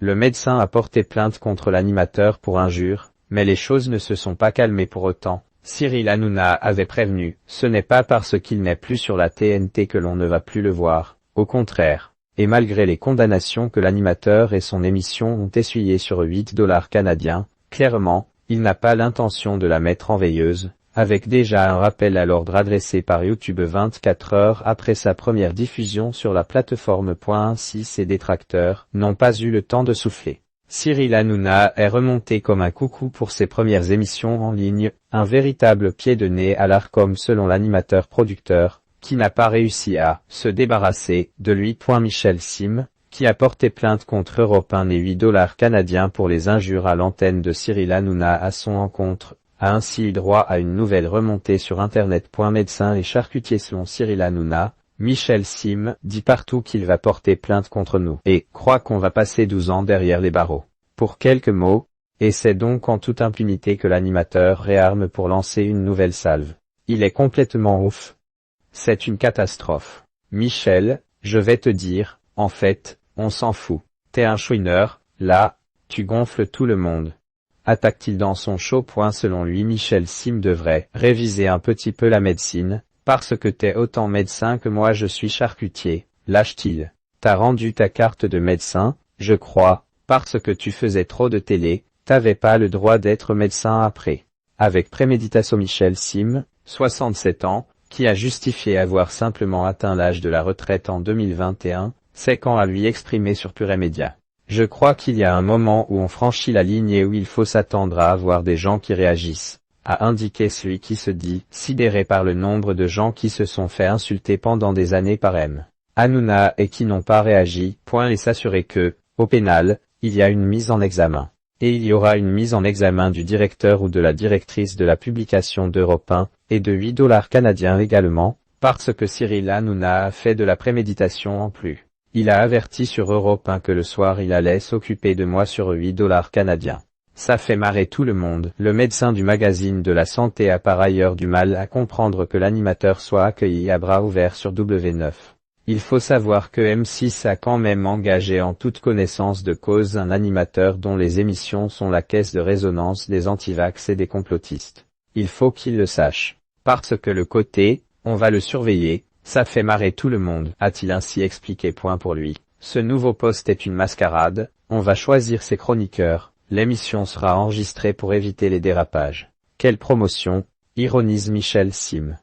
Le médecin a porté plainte contre l'animateur pour injure, mais les choses ne se sont pas calmées pour autant. Cyril Hanouna avait prévenu, ce n'est pas parce qu'il n'est plus sur la TNT que l'on ne va plus le voir, au contraire. Et malgré les condamnations que l'animateur et son émission ont essuyées sur 8 $ canadiens, clairement, il n'a pas l'intention de la mettre en veilleuse, avec déjà un rappel à l'ordre adressé par YouTube 24 heures après sa première diffusion sur la plateforme. Ainsi ses détracteurs n'ont pas eu le temps de souffler. Cyril Hanouna est remonté comme un coucou pour ses premières émissions en ligne, un véritable pied de nez à l'Arcom selon l'animateur-producteur, qui n'a pas réussi à se débarrasser de lui. Michel Sim, qui a porté plainte contre Europe 1 et 8 $ canadiens pour les injures à l'antenne de Cyril Hanouna à son encontre, a ainsi eu droit à une nouvelle remontée sur Internet. Médecin et charcutier selon Cyril Hanouna, Michel Sim dit partout qu'il va porter plainte contre nous et croit qu'on va passer 12 ans derrière les barreaux. Pour quelques mots, et c'est donc en toute impunité que l'animateur réarme pour lancer une nouvelle salve. Il est complètement ouf. C'est une catastrophe. Michel, je vais te dire, en fait, on s'en fout. T'es un chouineur, là, tu gonfles tout le monde. Attaque-t-il dans son show. Selon lui, Michel Sim devrait réviser un petit peu la médecine, parce que t'es autant médecin que moi je suis charcutier, lâche-t-il. T'as rendu ta carte de médecin, je crois, parce que tu faisais trop de télé, t'avais pas le droit d'être médecin après. Avec préméditation. Michel Sim, 67 ans, qui a justifié avoir simplement atteint l'âge de la retraite en 2021, c'est quand à lui exprimer sur Pure Média. Je crois qu'il y a un moment où on franchit la ligne et où il faut s'attendre à avoir des gens qui réagissent, a indiqué celui qui se dit sidéré par le nombre de gens qui se sont fait insulter pendant des années par M. Hanouna et qui n'ont pas réagi. Et s'assurer que, au pénal, il y a une mise en examen. Et il y aura une mise en examen du directeur ou de la directrice de la publication d'Europe 1, et de 8 $ canadiens également, parce que Cyril Hanouna a fait de la préméditation en plus. Il a averti sur Europe 1 que le soir il allait s'occuper de moi sur 8 $ canadiens. Ça fait marrer tout le monde. Le médecin du magazine de la santé a par ailleurs du mal à comprendre que l'animateur soit accueilli à bras ouverts sur W9. Il faut savoir que M6 a quand même engagé en toute connaissance de cause un animateur dont les émissions sont la caisse de résonance des antivax et des complotistes. Il faut qu'il le sache. Parce que le côté, on va le surveiller, ça fait marrer tout le monde, a-t-il ainsi expliqué. Pour lui, ce nouveau poste est une mascarade, on va choisir ses chroniqueurs, l'émission sera enregistrée pour éviter les dérapages. Quelle promotion, ironise Michel Sim.